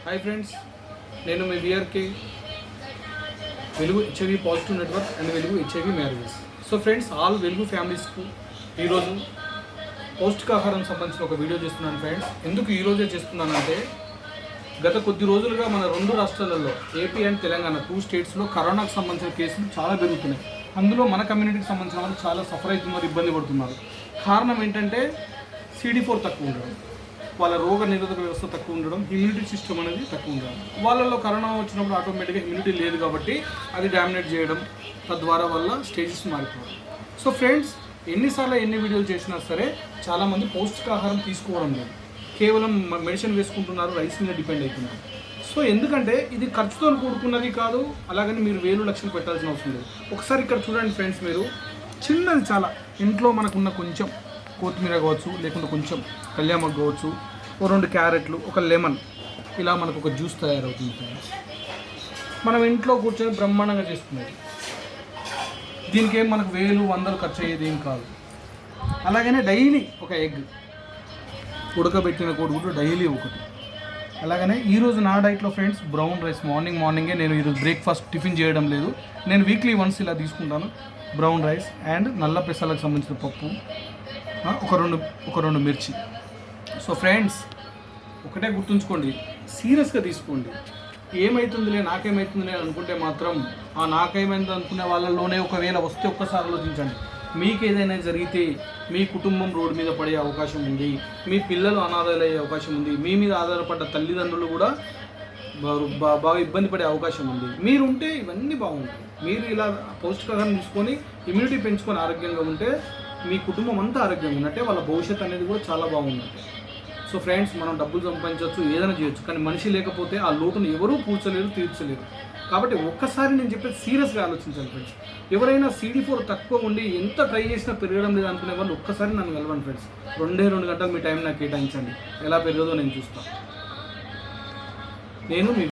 Hi friends, నేను మీ VRK వెలుగు HIV positive network and వెలుగు HIV marriages. So friends, all వెలుగు ఫ్యామిలీస్కు ఈరోజు పౌష్టికాహారం సంబంధించిన ఒక వీడియో చేస్తున్నాను ఫ్రెండ్స్. ఎందుకు ఈరోజే చేస్తున్నానంటే, గత కొద్ది రోజులుగా మన రెండు రాష్ట్రాలలో ఏపీ అండ్ తెలంగాణ 2 స్టేట్స్లో కరోనాకు సంబంధించిన కేసులు చాలా పెరుగుతున్నాయి. అందులో మన కమ్యూనిటీకి సంబంధించిన వాళ్ళు చాలా సఫర్ అవుతున్నారు, ఇబ్బంది పడుతున్నారు. కారణం ఏంటంటే CD4 తక్కువ ఉండడం, వాళ్ళ రోగ నిరోధక వ్యవస్థ తక్కువ ఉండడం, ఇమ్యూనిటీ సిస్టమ్ అనేది తక్కువ ఉండడం. వాళ్ళల్లో కరోనా వచ్చినప్పుడు ఆటోమేటిక్గా ఇమ్యూనిటీ లేదు కాబట్టి అది డామినేట్ చేయడం, తద్వారా వల్ల స్టేజెస్ మారిపోవడం. సో ఫ్రెండ్స్, ఎన్నిసార్లు ఎన్ని వీడియోలు చేసినా సరే చాలామంది పౌష్టికాహారం తీసుకోవడం లేదు, కేవలం మెడిసిన్ వేసుకుంటున్నారు, రైస్ మీద డిపెండ్ అవుతున్నారు. సో ఎందుకంటే ఇది ఖర్చుతో కూడుకున్నది కాదు, అలాగని మీరు వేలు లక్షలు పెట్టాల్సిన అవసరం లేదు. ఒకసారి ఇక్కడ చూడండి ఫ్రెండ్స్, మీరు చిన్నది చాలా ఇంట్లో మనకున్న కొంచెం కొత్తిమీర కావచ్చు, లేకుంటే కొంచెం కళ్యామకు కావచ్చు, ఓ 2 క్యారెట్లు, ఒక లెమన్, ఇలా మనకు ఒక జ్యూస్ తయారవుతుంది ఫ్రెండ్స్. మనం ఇంట్లో కూర్చొని బ్రహ్మాండంగా చేసుకునేది. దీనికి ఏం మనకు వేలు వందలు ఖర్చు అయ్యేది ఏం కాదు. అలాగనే డైలీ ఒక ఎగ్, ఉడకబెట్టిన కోడిగుడ్డు డైలీ ఒకటి. అలాగనే ఈరోజు నా డైట్లో ఫ్రెండ్స్ బ్రౌన్ రైస్, మార్నింగే నేను ఈరోజు బ్రేక్ఫాస్ట్ టిఫిన్ చేయడం లేదు, నేను వీక్లీ వన్స్ ఇలా తీసుకుంటాను. బ్రౌన్ రైస్ అండ్ నల్ల పెసలకు సంబంధించిన పప్పు, ఒక రెండు మిర్చి. సో ఫ్రెండ్స్, ఒకటే గుర్తుంచుకోండి, సీరియస్గా తీసుకోండి. ఏమవుతుందిలే నాకేమవుతుందిలే అనుకుంటే మాత్రం ఆ నాకేమైంది అనుకునే వాళ్ళలోనే ఒకవేళ వస్తే ఒక్కసారి ఆలోచించండి. మీకు ఏదైనా జరిగితే మీ కుటుంబం రోడ్డు మీద పడే అవకాశం ఉంది, మీ పిల్లలు అనాథలయ్యే అవకాశం ఉంది, మీ మీద ఆధారపడ్డ తల్లిదండ్రులు కూడా బాగా ఇబ్బంది పడే అవకాశం ఉంది. మీరుంటే ఇవన్నీ బాగుంటాయి. మీరు ఇలా పౌష్టికాహారం తీసుకొని ఇమ్యూనిటీ పెంచుకొని ఆరోగ్యంగా ఉంటే మీ కుటుంబం అంతా ఆరోగ్యంగా ఉన్నట్టే, వాళ్ళ భవిష్యత్తు అనేది కూడా చాలా బాగున్నట్టే. సో ఫ్రెండ్స్, మనం డబ్బులు సంపాదించవచ్చు, ఏదైనా చేయొచ్చు, కానీ మనిషి లేకపోతే ఆ లోటును ఎవరూ పూడ్చలేరు, తీర్చలేరు. కాబట్టి ఒక్కసారి నేను చెప్పేది సీరియస్గా ఆలోచించాలి ఫ్రెండ్స్. ఎవరైనా CD4 తక్కువ ఉండి ఎంత ట్రై చేసినా పెరగడం లేదు అనుకునే వాళ్ళు ఒక్కసారి నన్ను కలవండి ఫ్రెండ్స్. 2 గంటలు మీ టైం నాకు కేటాయించండి, ఎలా పెరగదో నేను చూస్తాను. నేను మీ